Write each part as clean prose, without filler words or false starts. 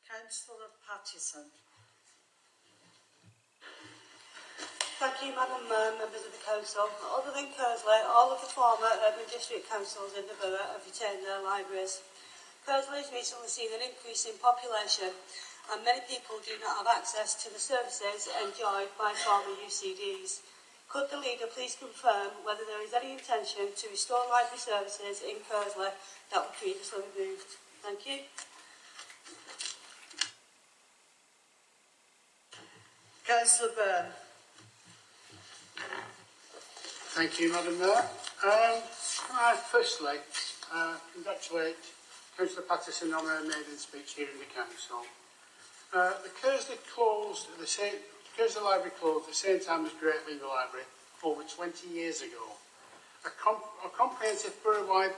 Councillor Pattison. Thank you, Madam Mayor, members of the Council. Other than Kearsley, all of the former urban district councils in the borough have retained their libraries. Kearsley has recently seen an increase in population and many people do not have access to the services enjoyed by former UCDs. Could the leader please confirm whether there is any intention to restore library services in Kearsley that were previously removed? Thank you. Councillor Byrne. Thank you, Madam Mayor. I firstly congratulate Councillor Pattison on her maiden speech here in the Council. The Kearsley Library closed at the same time as Great Lever Library over 20 years ago. A comprehensive borough-wide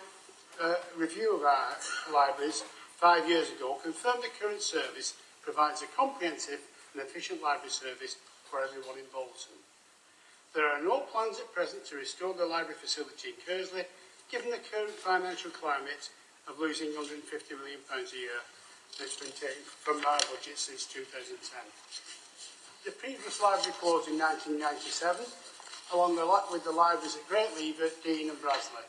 review of our libraries 5 years ago confirmed the current service provides a comprehensive and efficient library service for everyone in Bolton. There are no plans at present to restore the library facility in Kearsley, given the current financial climate of losing £150 million a year that's been taken from our budget since 2010. The previous library closed in 1997, along with the libraries at Great Lever, Dean and Brasley.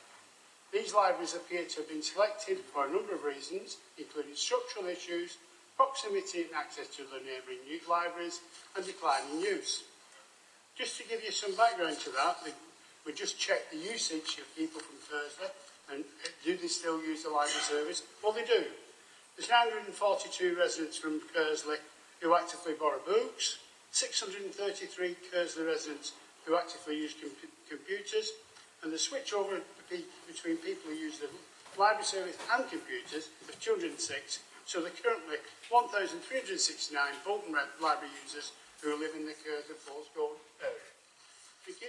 These libraries appear to have been selected for a number of reasons, including structural issues, proximity and access to the neighbouring libraries, and declining use. Just to give you some background to that, we just checked the usage of people from Kearsley, and do they still use the library service? Well, they do. There's 942 residents from Kearsley who actively borrow books, 633 Kearsley residents who actively use computers, and the switch over between people who use the library service and computers is 206, so there are currently 1,369 Bolton library users who live in the Kearsley postcode area. Thank you.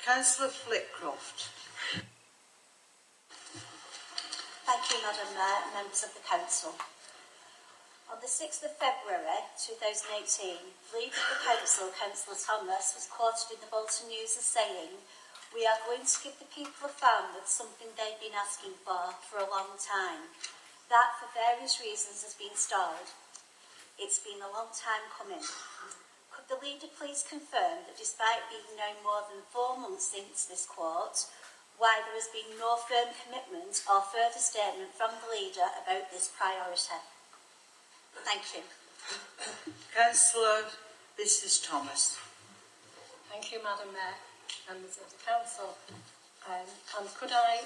Councillor Flitcroft. Thank you, Madam Mayor, members of the Council. On the 6th of February 2018, the leader of the Council, Councillor Thomas, was quoted in the Bolton News as saying, "We are going to give the people of Farnworth something they've been asking for a long time. That, for various reasons, has been stalled. It's been a long time coming." Could the leader please confirm that despite being now more than 4 months since this quote, why there has been no firm commitment or further statement from the leader about this priority? Thank you. Councillor Mrs Thomas. Thank you, Madam Mayor, members of the Council. And could I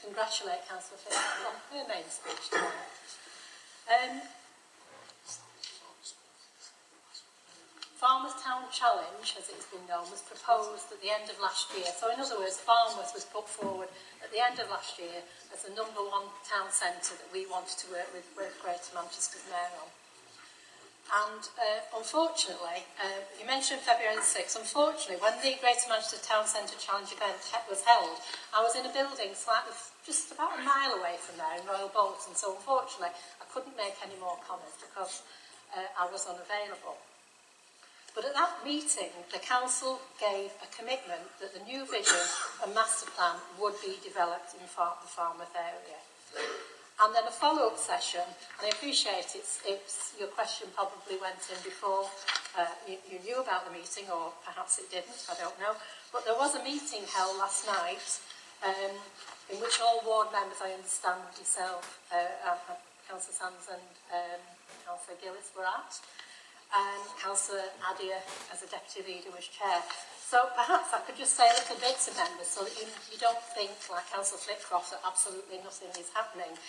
congratulate Councillor Phillips on her main speech today. Farnworth Town Challenge, as it's been known, was proposed at the end of last year. So in other words, Farnworth was put forward at the end of last year as the #1 town centre that we wanted to work with Greater Manchester's Mayor on. And unfortunately, you mentioned February 6th, unfortunately, when the Greater Manchester Town Centre Challenge event was held, I was in a building slightly, just about a mile away from there in Royal Bolton, so unfortunately I couldn't make any more comments because I was unavailable. But at that meeting, the Council gave a commitment that the new vision and master plan would be developed in the Farnworth area. And then a follow-up session, and I appreciate your question probably went in before you knew about the meeting, or perhaps it didn't, I don't know. But there was a meeting held last night in which all ward members, I understand yourself, Councillor Sands and Councillor Gillis were at. Councillor Adia, as a deputy leader, was chair. So perhaps I could just say a little bit to members so that you don't think, like Councillor Flitcroft, that absolutely nothing is happening.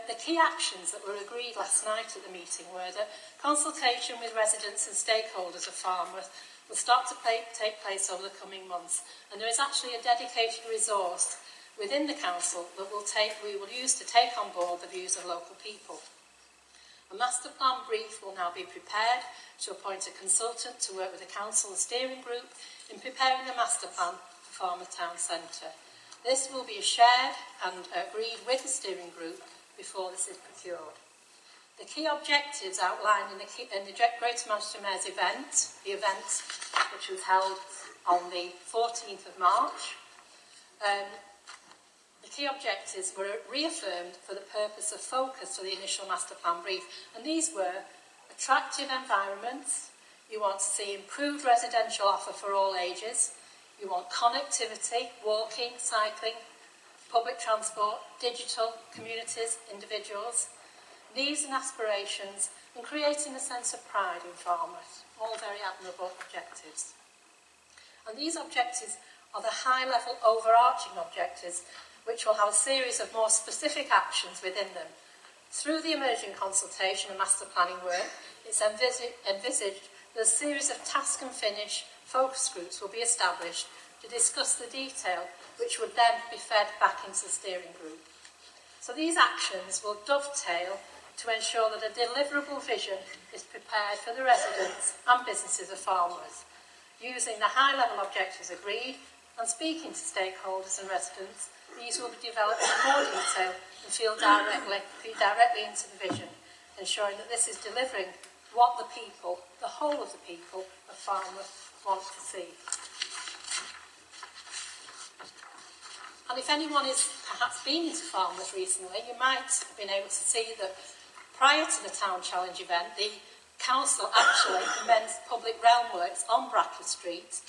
The key actions that were agreed last night at the meeting were that consultation with residents and stakeholders of Farnworth will start to take place over the coming months, and there is actually a dedicated resource within the council that we will use to take on board the views of local people. A master plan brief will now be prepared to appoint a consultant to work with the council and steering group in preparing the master plan for Farnworth Town Centre. This will be shared and agreed with the steering group before this is procured. The key objectives outlined in the Greater Manchester Mayor's event, the event which was held on the 14th of March, the key objectives were reaffirmed for the purpose of focus to the initial master plan brief, and these were attractive environments. You want to see improved residential offer for all ages. You want connectivity, walking, cycling, public transport, digital, communities, individuals, needs and aspirations, and creating a sense of pride in Farnworth. All very admirable objectives. And these objectives are the high-level overarching objectives, which will have a series of more specific actions within them. Through the emerging consultation and master planning work, it's envisaged that a series of task and finish focus groups will be established to discuss the detail, which would then be fed back into the steering group. So these actions will dovetail to ensure that a deliverable vision is prepared for the residents and businesses of Farnworth, using the high-level objectives agreed and speaking to stakeholders and residents. These will be developed in more detail and feed directly into the vision, ensuring that this is delivering what the people, the whole of the people of Farnworth, want to see. And if anyone has perhaps been into Farnworth recently, you might have been able to see that prior to the Town Challenge event, the Council actually commenced public realm works on Brackley Street,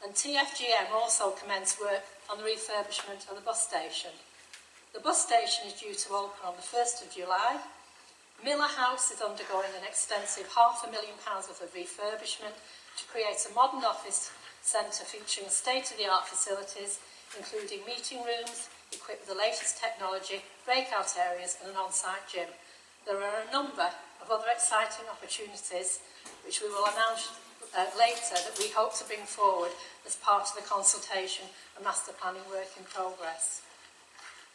and TFGM also commenced work on the refurbishment of the bus station. The bus station is due to open on the 1st of July. Miller House is undergoing an extensive £500,000 worth of refurbishment to create a modern office centre featuring state-of-the-art facilities, including meeting rooms, equipped with the latest technology, breakout areas and an on-site gym. There are a number of other exciting opportunities which we will announce later that we hope to bring forward as part of the consultation and master planning work in progress.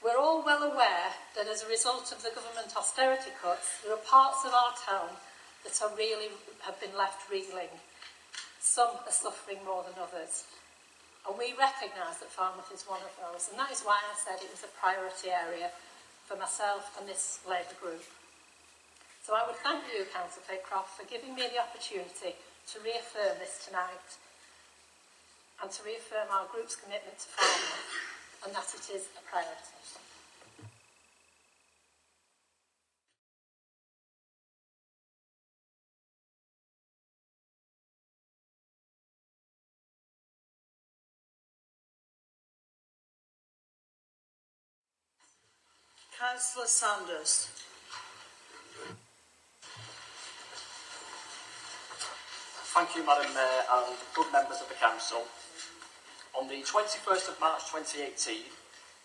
We're all well aware that as a result of the government austerity cuts, there are parts of our town that have been left reeling. Some are suffering more than others. And we recognise that Farnworth is one of those, and that is why I said it was a priority area for myself and this Labour group. So I would thank you, Councillor Flitcroft, for giving me the opportunity to reaffirm this tonight and to reaffirm our group's commitment to Farnworth and that it is a priority. Councillor Sanders. Thank you, Madam Mayor and good members of the Council. On the 21st of March 2018,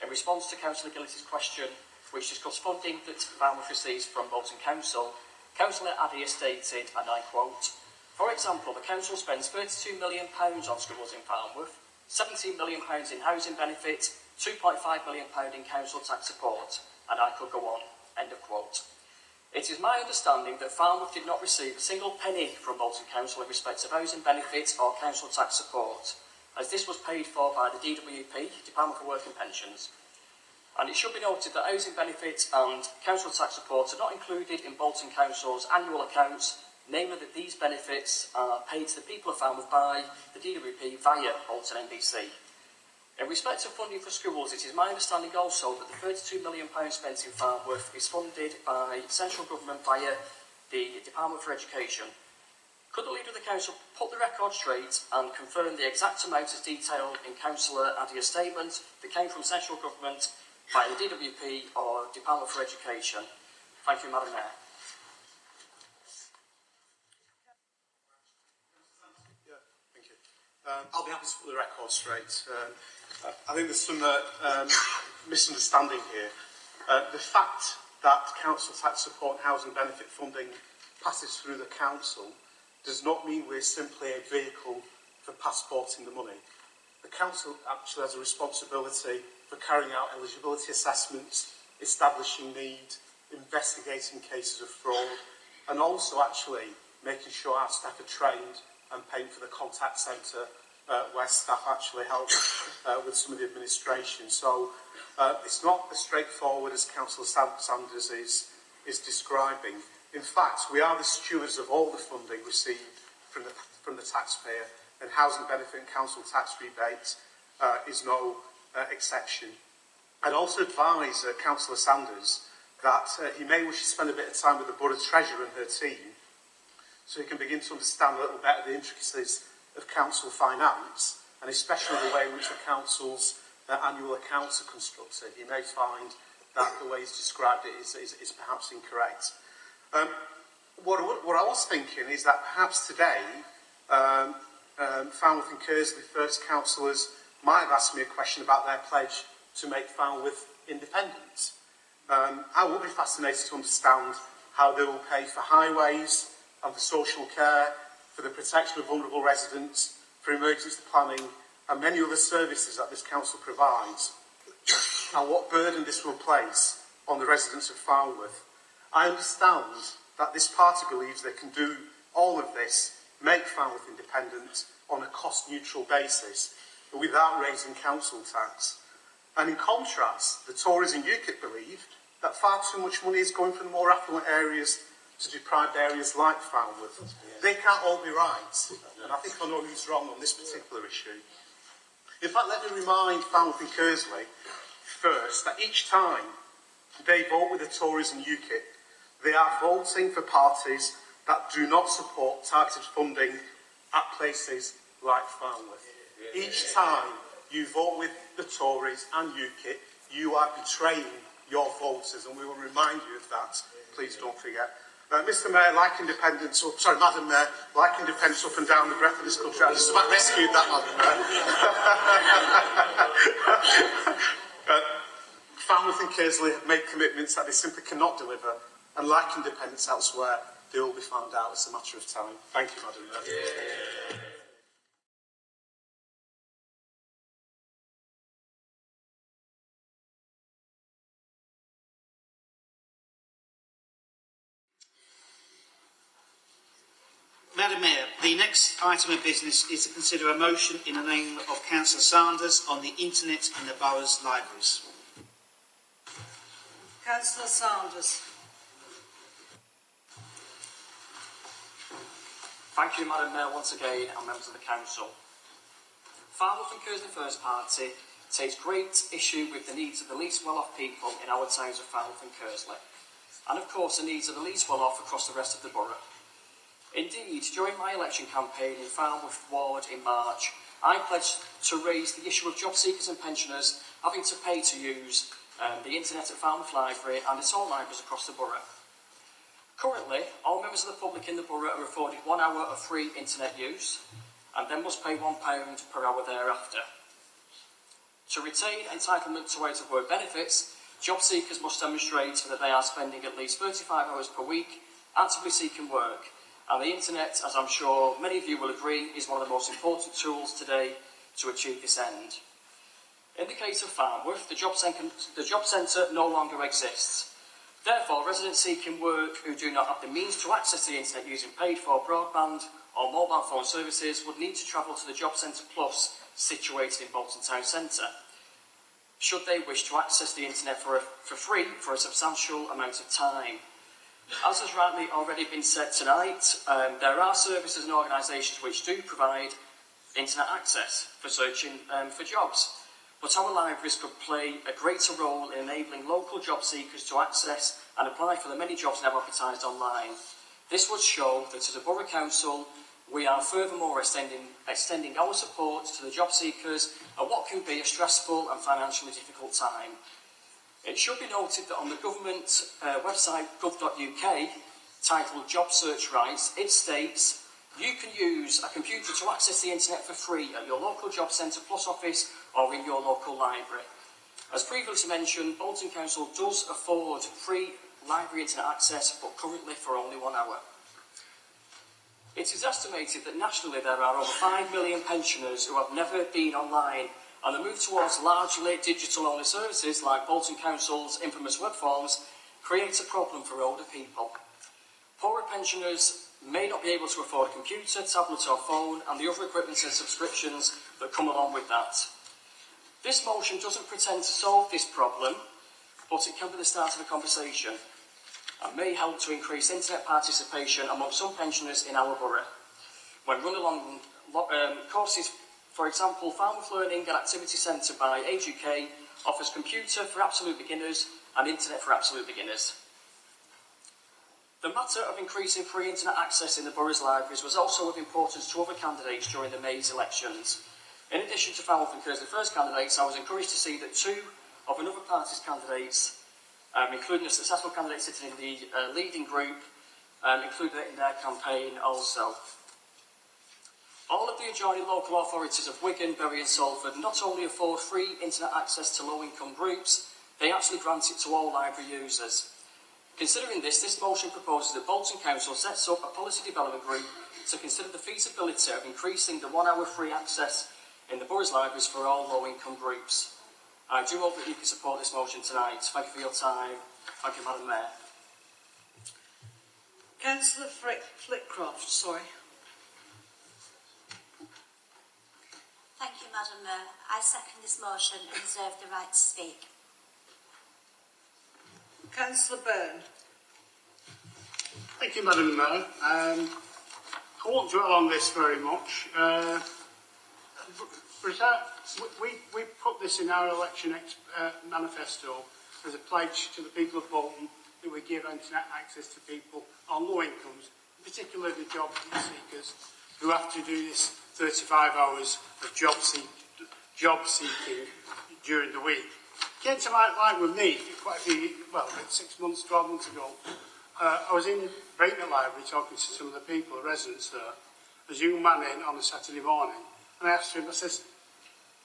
in response to Councillor Gillis's question, which discussed funding that Farnworth receives from Bolton Council, Councillor Adair stated, and I quote, "For example, the Council spends £32 million on schools in Farnworth, £17 million in housing benefit, £2.5 million in council tax support, and I could go on." End of quote. It is my understanding that Farnworth did not receive a single penny from Bolton Council in respect of housing benefit or council tax support, as this was paid for by the DWP, Department for Work and Pensions. And it should be noted that housing benefit and council tax support are not included in Bolton Council's annual accounts, namely that these benefits are paid to the people of Farnworth by the DWP via Bolton NBC. In respect of funding for schools, it is my understanding also that the £32 million spent in Farnworth is funded by central government via the Department for Education. Could the Leader of the Council put the record straight and confirm the exact amount as detailed in Councillor Adair's statement that came from central government via the DWP or Department for Education? Thank you, Madam Mayor. Yeah, thank you. I'll be happy to put the record straight. I think there's some misunderstanding here. The fact that council tax support and housing benefit funding passes through the council does not mean we're simply a vehicle for passporting the money. The council actually has a responsibility for carrying out eligibility assessments, establishing need, investigating cases of fraud, and also actually making sure our staff are trained and paying for the contact centre where staff actually help with some of the administration. So it's not as straightforward as Councillor Sanders is describing. In fact, we are the stewards of all the funding received from the taxpayer, and housing benefit and council tax rebates is no exception. I'd also advise Councillor Sanders that he may wish to spend a bit of time with the Borough Treasurer and her team so he can begin to understand a little better the intricacies of council finance, and especially the way in which the council's annual accounts are constructed. You may find that the way he's described it is perhaps incorrect. What I was thinking is that perhaps today, Farnworth and Kearsley first councillors might have asked me a question about their pledge to make Farnworth independent. I will be fascinated to understand how they will pay for highways and for social care, for the protection of vulnerable residents, for emergency planning and many other services that this council provides, and what burden this will place on the residents of Farnworth. I understand that this party believes they can do all of this, make Farnworth independent on a cost-neutral basis, without raising council tax. And in contrast, the Tories and UKIP believe that far too much money is going from the more affluent areas to deprived areas like Farnworth. They can't all be right, and I think I know who's wrong on this particular issue. In fact, let me remind Farnworth and Kearsley first that each time they vote with the Tories and UKIP, they are voting for parties that do not support targeted funding at places like Farnworth. Each time you vote with the Tories and UKIP, you are betraying your voters, and we will remind you of that. Please don't forget. Mr Mayor, like independence, Madam Mayor, like independence up and down the breadth of this country, I just about rescued that, Madam Mayor. Farnworth and Kearsley have made commitments that they simply cannot deliver, and like independence elsewhere, they will be found out. It's a matter of time. Thank you, Madam Mayor. Yeah. Madam Mayor, the next item of business is to consider a motion in the name of Councillor Sanders on the Internet in the Borough's libraries. Councillor Sanders. Thank you, Madam Mayor, once again, and members of the Council. Farnworth and Kearsley First Party takes great issue with the needs of the least well-off people in our towns of Farnworth and Kearsley, and of course the needs of the least well-off across the rest of the borough. Indeed, during my election campaign in Farnworth Ward in March, I pledged to raise the issue of job seekers and pensioners having to pay to use the internet at Farnworth Library and at all libraries across the borough. Currently, all members of the public in the borough are afforded 1 hour of free internet use and then must pay £1 per hour thereafter. To retain entitlement to out of work benefits, job seekers must demonstrate that they are spending at least 35 hours per week actively seeking work, and the internet, as I'm sure many of you will agree, is one of the most important tools today to achieve this end. In the case of Farnworth, the job centre no longer exists. Therefore, residents seeking work who do not have the means to access the internet using paid-for broadband or mobile phone services would need to travel to the Job Centre Plus situated in Bolton Town Centre, should they wish to access the internet for free for a substantial amount of time. As has rightly already been said tonight, there are services and organisations which do provide internet access for searching for jobs, but our libraries could play a greater role in enabling local job seekers to access and apply for the many jobs now advertised online. This would show that as a Borough Council, we are furthermore extending our support to the job seekers at what can be a stressful and financially difficult time. It should be noted that on the government website gov.uk, titled Job Search Rights, it states you can use a computer to access the internet for free at your local Job Centre Plus office or in your local library. As previously mentioned, Bolton Council does afford free library internet access, but currently for only 1 hour. It is estimated that nationally there are over 5 million pensioners who have never been online, and the move towards largely digital-only services like Bolton Council's infamous web forms creates a problem for older people. Poorer pensioners may not be able to afford a computer, tablet or phone and the other equipment and subscriptions that come along with that. This motion doesn't pretend to solve this problem, but it can be the start of a conversation. and may help to increase internet participation among some pensioners in our borough. When run along courses, for example, Farnworth Learning and Activity Centre by Age UK offers computer for absolute beginners and internet for absolute beginners. The matter of increasing free internet access in the borough's libraries was also of importance to other candidates during the May's elections. In addition to Farnworth and Kearsley first candidates, I was encouraged to see that two of another party's candidates, including a successful candidate sitting in the leading group, included it in their campaign also. All of the adjoining local authorities of Wigan, Bury and Salford not only afford free internet access to low-income groups, they actually grant it to all library users. Considering this, this motion proposes that Bolton Council sets up a policy development group to consider the feasibility of increasing the 1 hour free access in the borough's libraries for all low-income groups. I do hope that you can support this motion tonight. Thank you for your time. Thank you, Madam Mayor. Councillor Flitcroft, sorry. Thank you, Madam Mayor. I second this motion and reserve the right to speak. Councillor Byrne. Thank you, Madam Mayor. I won't dwell on this very much. We put this in our election manifesto as a pledge to the people of Bolton that we give internet access to people on low incomes, particularly the job seekers who have to do this 35 hours of job seeking during the week. Came to light with me quite a few, well, about 6 months, 12 months ago. I was in Breakneck Library talking to some of the people, the residents there. There's a young man in on a Saturday morning, and I asked him, I says,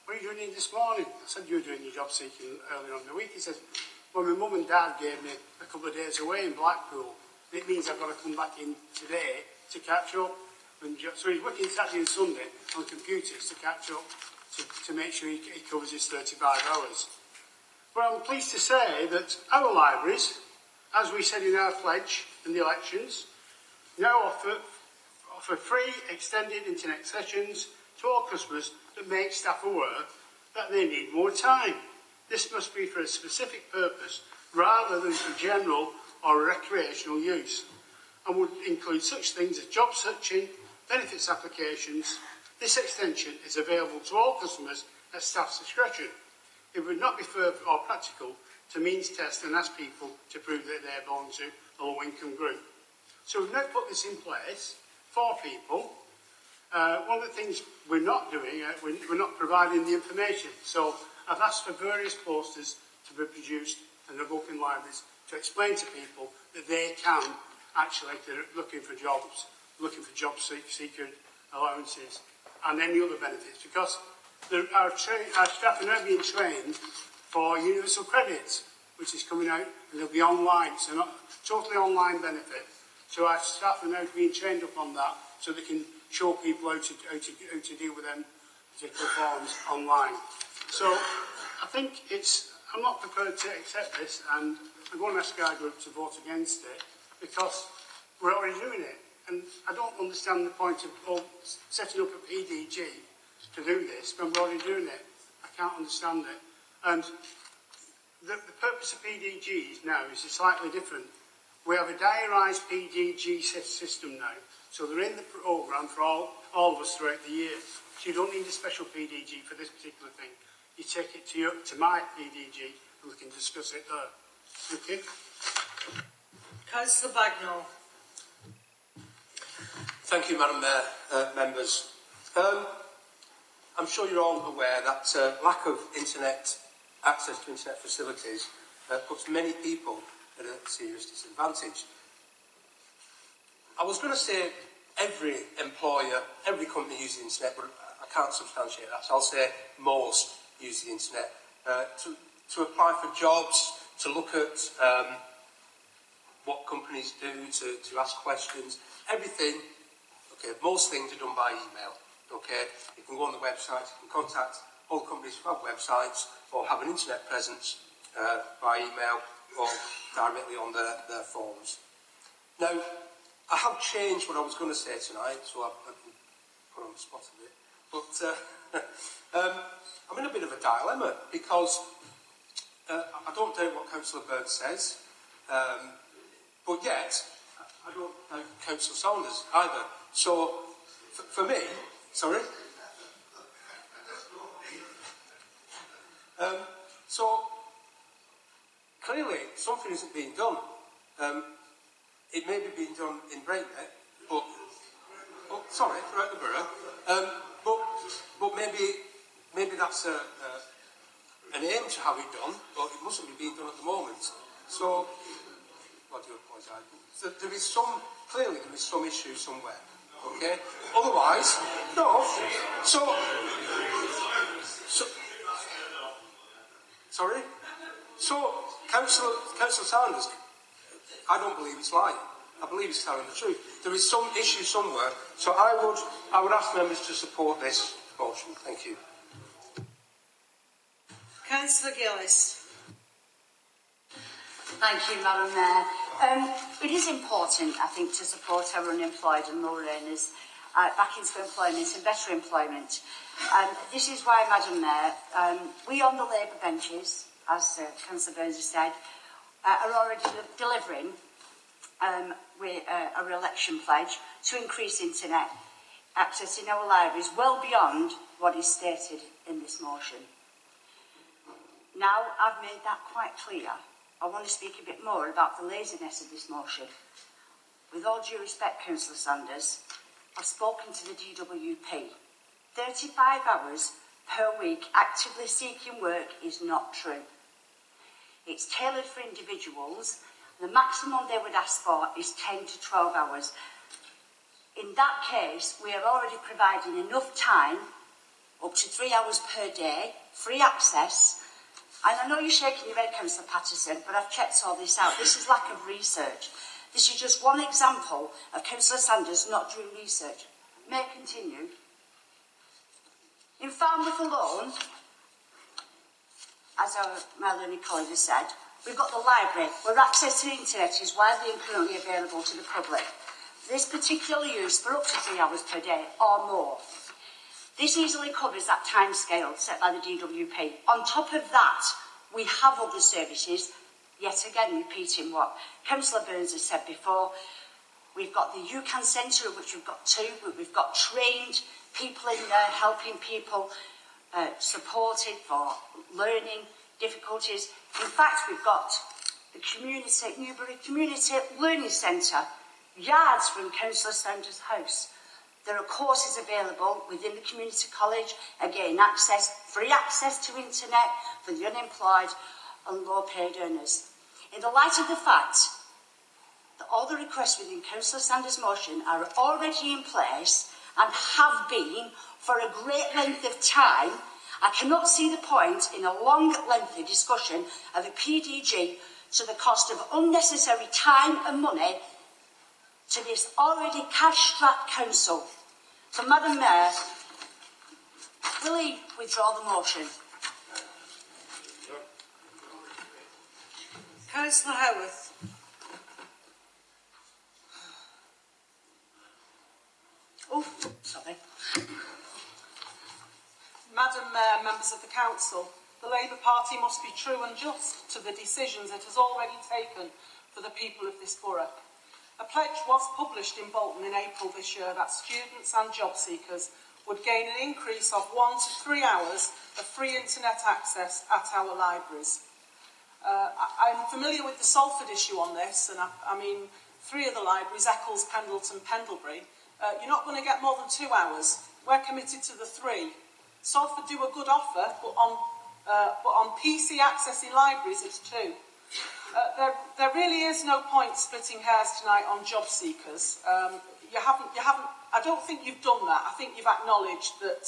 what are you doing this morning? I said, you were doing your job seeking earlier on in the week. He says, well, my mum and dad gave me a couple of days away in Blackpool. It means I've got to come back in today to catch up. So he's working Saturday and Sunday on computers to catch up, to make sure he covers his 35 hours. But I'm pleased to say that our libraries, as we said in our pledge in the elections, now offer free extended internet sessions to all customers that make staff aware that they need more time. This must be for a specific purpose rather than for general or recreational use, and would include such things as job searching, benefits applications. This extension is available to all customers at staff's discretion. It would not be fair or practical to means test and ask people to prove that they belong to a low-income group. So we've now put this in place for people. One of the things we're not doing, we're not providing the information. So I've asked for various posters to be produced and they'll go up in libraries to explain to people that they can actually, if they're looking for jobs, job seeker allowances and any other benefits, because our staff are now being trained for universal credits, which is coming out, and they'll be online, so not totally online benefit. So our staff are now being trained up on that, so they can show people how to deal with them particular forms online. So I think I'm not prepared to accept this, and I'm going to ask our group to vote against it, because we're already doing it. And I don't understand the point of setting up a PDG to do this when we're already doing it. I can't understand it. And the purpose of PDGs now is slightly different. We have a diarised PDG system now, so they're in the programme for all of us throughout the year. So you don't need a special PDG for this particular thing. You take it to my PDG and we can discuss it there. Okay? Councillor Bagnall. Thank you, Madam Mayor, members. I'm sure you're all aware that lack of access to internet facilities puts many people at a serious disadvantage. I was going to say every employer, every company uses the internet, but I can't substantiate that, so I'll say most use the internet. To apply for jobs, to look at what companies do, to ask questions, everything. Okay, most things are done by email. Okay, you can go on the website, you can contact all companies who have websites or have an internet presence by email or directly on their forums. Now, I have changed what I was going to say tonight, so I've been put on the spot a bit. But I'm in a bit of a dilemma because I don't doubt what Councillor Bird says, but But yet, I don't know Councillor Saunders either. So, for me, sorry? So, clearly, something isn't being done. It may be being done in Breakneck, but... Oh, sorry, throughout the borough. But maybe that's an aim to have it done, but it mustn't be being done at the moment. So, I do apologise. So there is clearly there is some issue somewhere, okay? Otherwise, no, so sorry? So, Councillor Sanders, I don't believe he's lying. I believe he's telling the truth. There is some issue somewhere, so I would ask members to support this motion. Thank you. Councillor Gillis. Thank you, Madam Mayor. It is important, I think, to support our unemployed and low earners back into employment and better employment. This is why, Madam Mayor, we on the Labour benches, as Councillor Burns has said, are already delivering with our election pledge to increase internet access in our libraries well beyond what is stated in this motion. Now I've made that quite clear, I want to speak a bit more about the laziness of this motion. With all due respect, Councillor Sanders, I've spoken to the DWP. 35 hours per week actively seeking work is not true. It's tailored for individuals. The maximum they would ask for is 10 to 12 hours. In that case, we are already providing enough time, up to 3 hours per day, free access. And I know you're shaking your head, Councillor Pattison, but I've checked all this out. This is lack of research. This is just one example of Councillor Sanders not doing research. May I continue? In Farnworth alone, as my learned colleague has said, we've got the library, where access to the internet is widely and currently available to the public. This particularly used for up to 3 hours per day or more. This easily covers that time scale set by the DWP. On top of that, we have other services, yet again repeating what Councillor Burns has said before. We've got the UCAN Centre, of which we've got 2, but we've got trained people in there helping people supported for learning difficulties. In fact, we've got the Newbury Community Learning Centre, yards from Councillor Sanders' house. There are courses available within the community college, again, free access to internet for the unemployed and low-paid earners. In the light of the fact that all the requests within Councillor Sanders' motion are already in place and have been for a great length of time, I cannot see the point in a long, lengthy discussion of a PDG to the cost of unnecessary time and money to this already cash-strapped council. So, Madam Mayor, will he withdraw the motion? Councillor Howarth. Oh, sorry. Madam Mayor, members of the Council, the Labour Party must be true and just to the decisions it has already taken for the people of this borough. A pledge was published in Bolton in April this year that students and job seekers would gain an increase of 1 to 3 hours of free internet access at our libraries. I'm familiar with the Salford issue on this, and I mean 3 of the libraries, Eccles, Pendleton, Pendlebury, you're not going to get more than 2 hours. We're committed to the 3. Salford do a good offer, but on PC access in libraries it's 2. There really is no point splitting hairs tonight on job seekers. You haven't. I don't think you've done that. I think you've acknowledged that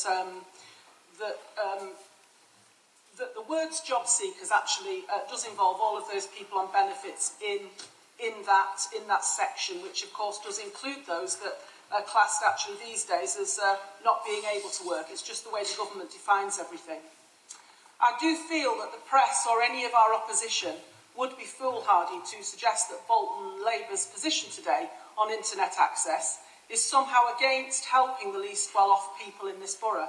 that the words job seekers actually does involve all of those people on benefits in that section, which of course does include those that are classed actually these days as not being able to work. It's just the way the government defines everything. I do feel that the press or any of our opposition would be foolhardy to suggest that Bolton Labour's position today on internet access is somehow against helping the least well-off people in this borough.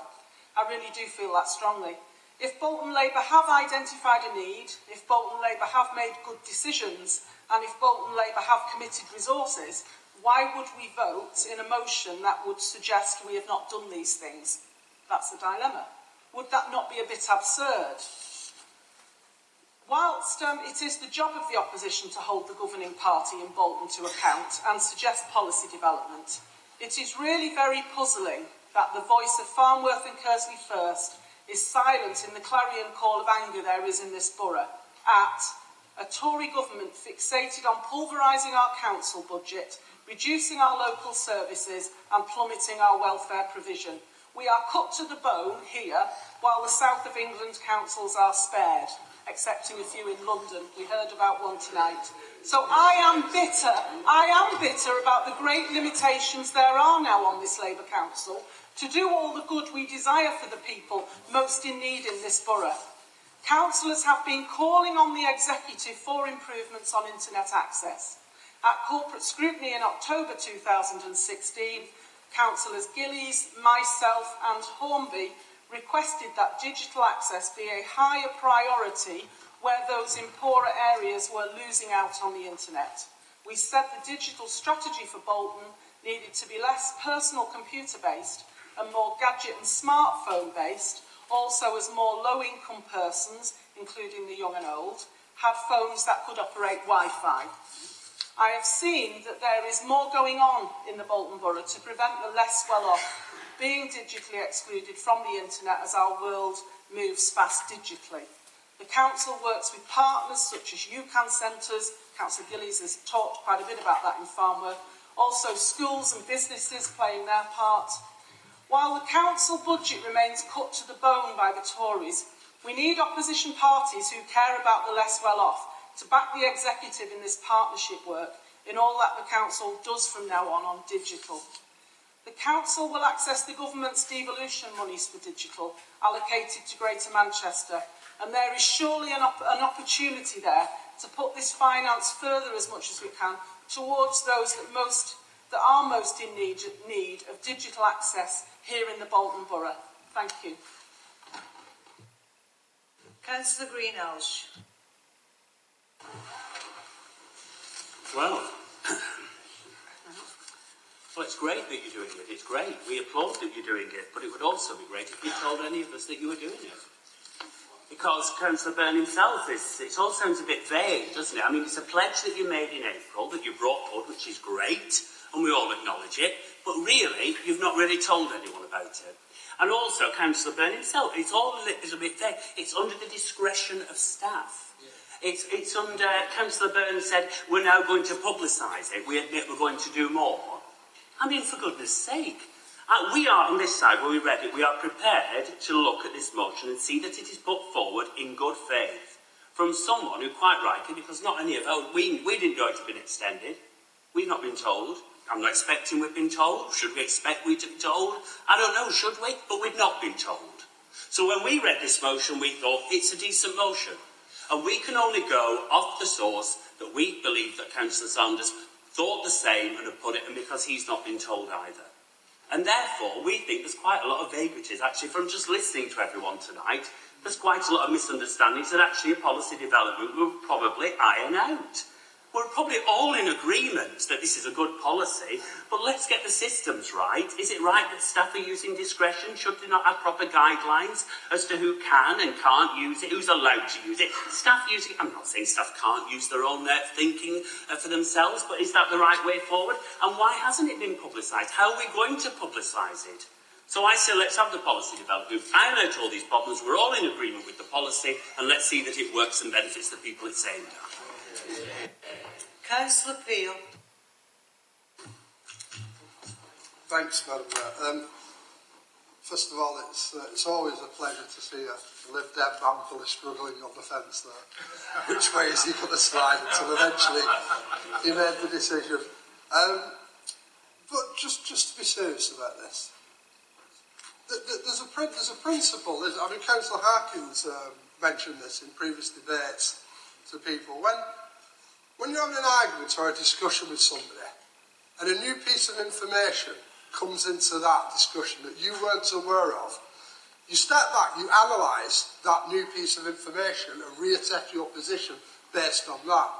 I really do feel that strongly. If Bolton Labour have identified a need, if Bolton Labour have made good decisions And if Bolton Labour have committed resources, why would we vote in a motion that would suggest we have not done these things? That's the dilemma. Would that not be a bit absurd? Whilst it is the job of the opposition to hold the governing party in Bolton to account and suggest policy development, it is really very puzzling that the voice of Farnworth and Kearsley First is silent in the clarion call of anger there is in this borough at a Tory government fixated on pulverising our council budget, reducing our local services and plummeting our welfare provision. We are cut to the bone here, while the South of England councils are spared, excepting a few in London. We heard about one tonight. So I am bitter about the great limitations there are now on this Labour Council to do all the good we desire for the people most in need in this borough. Councillors have been calling on the executive for improvements on internet access. At corporate scrutiny in October 2016, Councillors Gillies, myself and Hornby requested that digital access be a higher priority where those in poorer areas were losing out on the internet. We said the digital strategy for Bolton needed to be less personal computer-based and more gadget and smartphone-based, also as more low-income persons, including the young and old, had phones that could operate Wi-Fi. I have seen that there is more going on in the Bolton Borough to prevent the less well-off being digitally excluded from the internet as our world moves fast digitally. The council works with partners such as UCAN centres, Councillor Gillies has talked quite a bit about that in Farnworth, also schools and businesses playing their part. While the council budget remains cut to the bone by the Tories, we need opposition parties who care about the less well-off to back the executive in this partnership work in all that the council does from now on digital. The council will access the government's devolution monies for digital allocated to Greater Manchester, and there is surely an opportunity there to put this finance further as much as we can towards those that are most in need of digital access here in the Bolton Borough. Thank you. Councillor Greenhalgh. Well, it's great that you're doing it. It's great. We applaud that you're doing it. But it would also be great if you told any of us that you were doing it. Because Councillor Byrne himself, it all sounds a bit vague, doesn't it? I mean, it's a pledge that you made in April that you brought forward, which is great, and we all acknowledge it. But really, you've not really told anyone about it. And also, Councillor Byrne himself, it's all a little bit vague. It's under the discretion of staff. It's under, Councillor Byrne said, we're now going to publicise it. We admit we're going to do more. I mean, for goodness sake. We are, on this side, where we read it, we are prepared to look at this motion and see that it is put forward in good faith from someone who, quite rightly, because not any of us, we didn't know it had been extended. We've not been told. I'm not expecting we've been told. Should we expect we to be told? I don't know, should we? But we've not been told. So when we read this motion, we thought, it's a decent motion. And we can only go off the source that we believe that Councillor Sanders thought the same and have put it, and because he's not been told either. And therefore, we think there's quite a lot of vagaries, actually, from just listening to everyone tonight. There's quite a lot of misunderstandings that actually a policy development will probably iron out. We're probably all in agreement that this is a good policy, but let's get the systems right. Is it right that staff are using discretion? Should they not have proper guidelines as to who can and can't use it, who's allowed to use it? Staff using, I'm not saying staff can't use their own thinking for themselves, but is that the right way forward? And why hasn't it been publicised? How are we going to publicise it? So I say let's have the policy development, iron out all these problems, we're all in agreement with the policy, and let's see that it works and benefits the people it's aimed at. Councillor Peel. Thanks, Madam Mayor. First of all, it's always a pleasure to see a Lib Dem manfully struggling on the fence there. Which way is he going to slide until eventually he made the decision. But just to be serious about this, there's a principle. I mean, Councillor Harkins mentioned this in previous debates to people. When you're having an argument or a discussion with somebody, and a new piece of information comes into that discussion that you weren't aware of, you step back, you analyse that new piece of information and reassess your position based on that.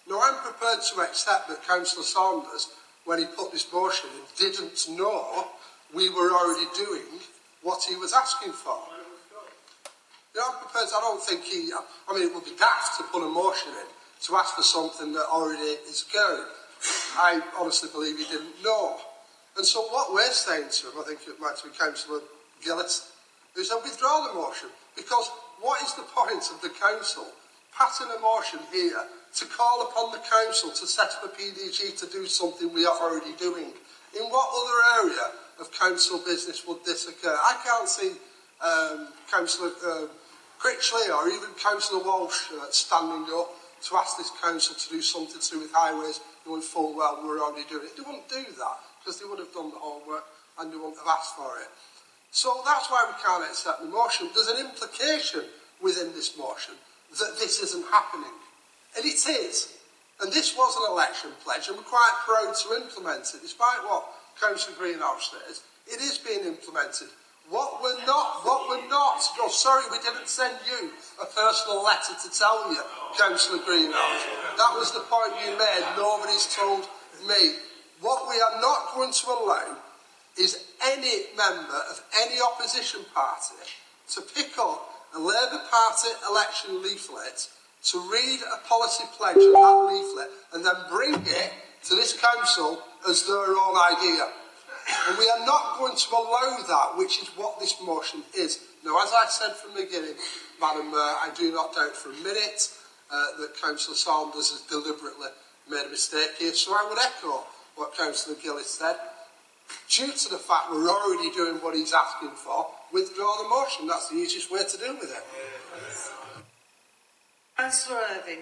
Now, I'm prepared to accept that Councillor Saunders, when he put this motion in, didn't know we were already doing what he was asking for. You know, I'm prepared to, I don't think he, I mean, it would be daft to put a motion in to ask for something that already is occurring. I honestly believe he didn't know. And so what we're saying to him, I think it might be Councillor Gillis, is to withdraw the motion. Because what is the point of the council passing a motion here to call upon the council to set up a PDG to do something we are already doing? In what other area of council business would this occur? I can't see Councillor Critchley or even Councillor Walsh standing up to ask this council to do something to do with highways, knowing full well we're already doing it. They wouldn't do that because they would have done the homework and they wouldn't have asked for it. So that's why we can't accept the motion. There's an implication within this motion that this isn't happening. And it is. And this was an election pledge, and we're quite proud to implement it. Despite what Councillor Greenhouse says, it is being implemented. What we're not, oh sorry, we didn't send you a personal letter to tell you, Councillor Greenhouse. That was the point you made, nobody's told me. What we are not going to allow is any member of any opposition party to pick up a Labour Party election leaflet, to read a policy pledge of that leaflet and then bring it to this council as their own idea. And we are not going to allow that, which is what this motion is. Now, as I said from the beginning, Madam Mayor, I do not doubt for a minute that Councillor Saunders has deliberately made a mistake here. So I would echo what Councillor Gillis said. Due to the fact we're already doing what he's asking for, withdraw the motion. That's the easiest way to deal with it. Councillor Irving.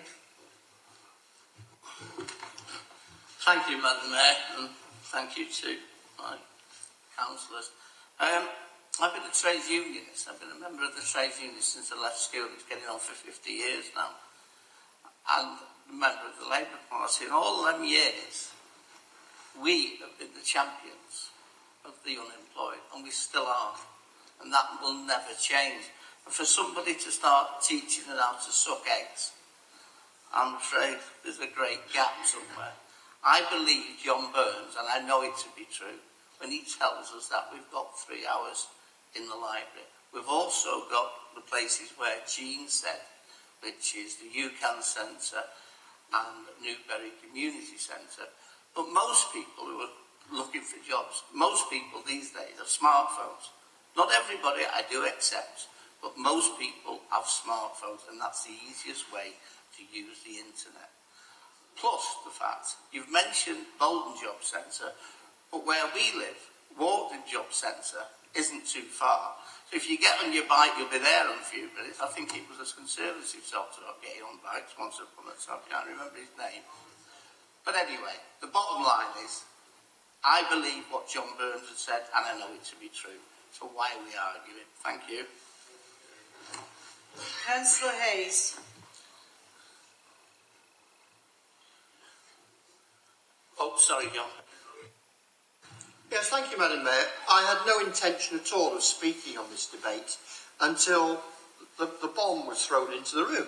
Thank you, Madam Mayor, and thank you to my councillors. I've been a trades unionist. I've been a member of the trades union since I left school. It's getting on for 50 years now. And a member of the Labour Party. In all them years, we have been the champions of the unemployed, and we still are. And that will never change. And for somebody to start teaching them how to suck eggs, I'm afraid there's a great gap somewhere. I believe John Burns, and I know it to be true, when he tells us that we've got 3 hours in the library. We've also got the places where Jean said, which is the UCAN Centre and Newbury Community Centre. But most people who are looking for jobs, most people these days have smartphones. Not everybody, I do accept, but most people have smartphones, and that's the easiest way to use the internet. Plus the fact, you've mentioned Bolton Job Centre, but where we live, Walton Job Centre isn't too far. So if you get on your bike, you'll be there in a few minutes. I think it was a Conservative sort of getting on bikes once upon a time, I can't remember his name. But anyway, the bottom line is, I believe what John Burns has said, and I know it to be true. So why are we arguing? Thank you. Councillor Hayes. Oh, sorry, John. Yes, thank you, Madam Mayor. I had no intention at all of speaking on this debate until the bomb was thrown into the room.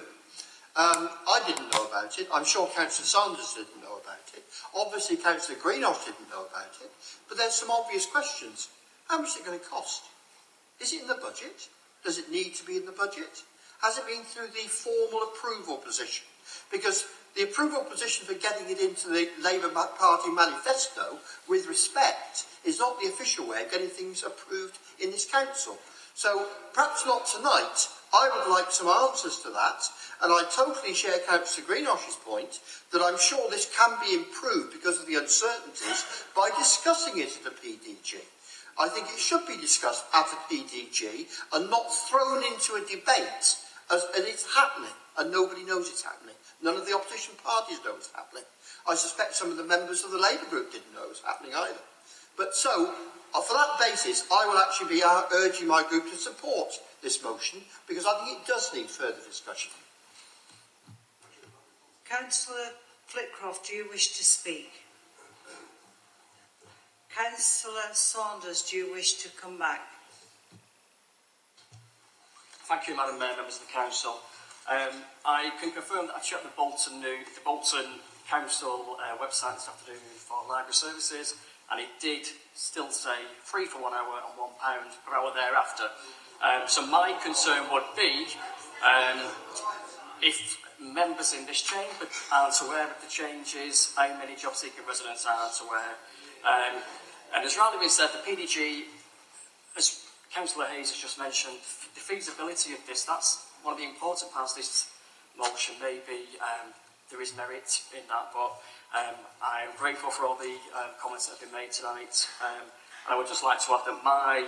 I didn't know about it. I'm sure Councillor Saunders didn't know about it. Obviously, Councillor Greenhouse didn't know about it. But there's some obvious questions. How much is it going to cost? Is it in the budget? Does it need to be in the budget? Has it been through the formal approval position? Because the approval position for getting it into the Labour Party manifesto, with respect, is not the official way of getting things approved in this council. So, perhaps not tonight. I would like some answers to that, and I totally share Councillor Greenhouse's point that I'm sure this can be improved because of the uncertainties by discussing it at a PDG. I think it should be discussed at a PDG and not thrown into a debate as it's happening and nobody knows it's happening. None of the opposition parties know it's happening. I suspect some of the members of the Labour group didn't know it was happening either. But so, for that basis, I will actually be urging my group to support this motion because I think it does need further discussion. Councillor Flitcroft, do you wish to speak? Councillor Saunders, do you wish to come back? Thank you, Madam Mayor, members of the Council. I can confirm that I checked the Bolton council website this afternoon for library services, and it did still say free for 1 hour and £1 per hour thereafter. So my concern would be if members in this chamber aren't aware of the changes, how many job-seeking residents aren't aware. And as rightly been said, the PDG, as Councillor Hayes has just mentioned, the feasibility of this, that's one of the important parts of this motion. Maybe there is merit in that, but I'm grateful for all the comments that have been made tonight. And I would just like to add that my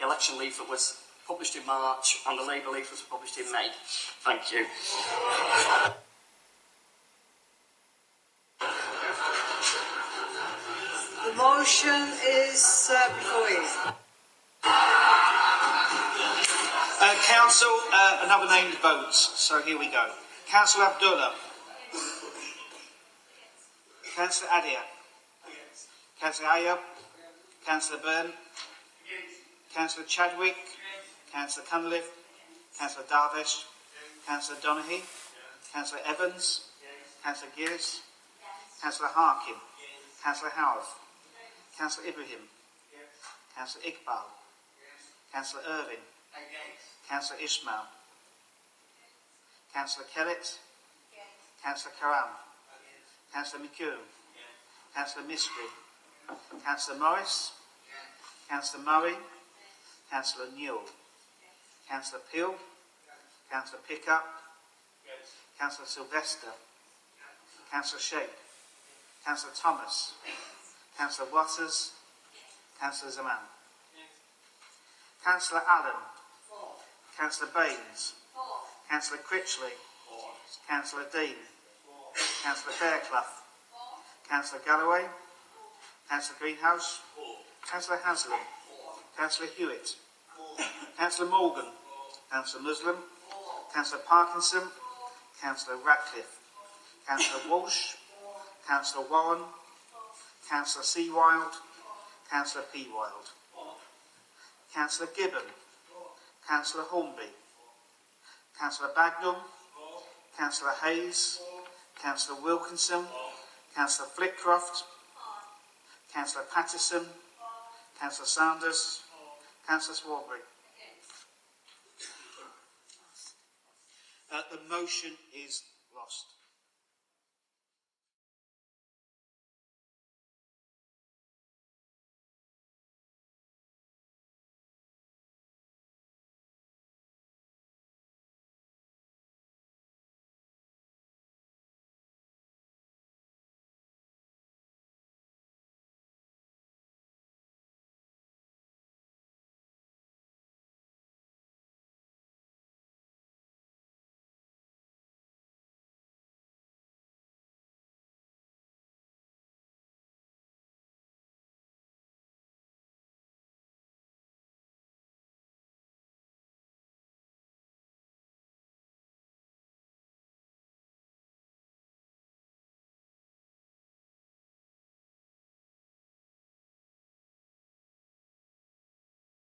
election leaflet was published in March and the Labour leaflet was published in May. Thank you. The motion is before you. Council, another named votes. So here we go. Councillor Abdullah. Councillor Adia. Councillor Ayub. Councillor Byrne. Councillor Chadwick. Councillor Cunliffe. Councillor Darvish. Councillor Donaghy. Councillor Evans. Councillor Gillis. Councillor Harkin. Councillor Howarth. Councillor Ibrahim. Councillor Iqbal. Councillor Irving. Councillor Ismail. Councillor Kellett. Councillor Karam. Councillor McEwen. Councillor Misri. Councillor Morris. Councillor Murray. Councillor Newell. Councillor Peel. Councillor Pickup. Councillor Sylvester. Councillor Shape. Councillor Thomas. Councillor Waters. Councillor Zaman. Councillor Allen. Councillor Baines. Councillor Critchley. Councillor Dean. Councillor Fairclough. Councillor Galloway. Councillor Greenhouse. Councillor Haslam. Councillor Hewitt. Councillor Morgan. Councillor Muslim. Councillor Parkinson. Councillor Ratcliffe. Councillor Walsh. Councillor Warren. Councillor Seawild. Councillor Peawild. Councillor Gibbon. Councillor Hornby. Councillor Bagnall. Councillor Hayes. Councillor Wilkinson. Councillor Flitcroft. Councillor Pattison. Councillor Sanders. Councillor Swarbrick. The motion is lost.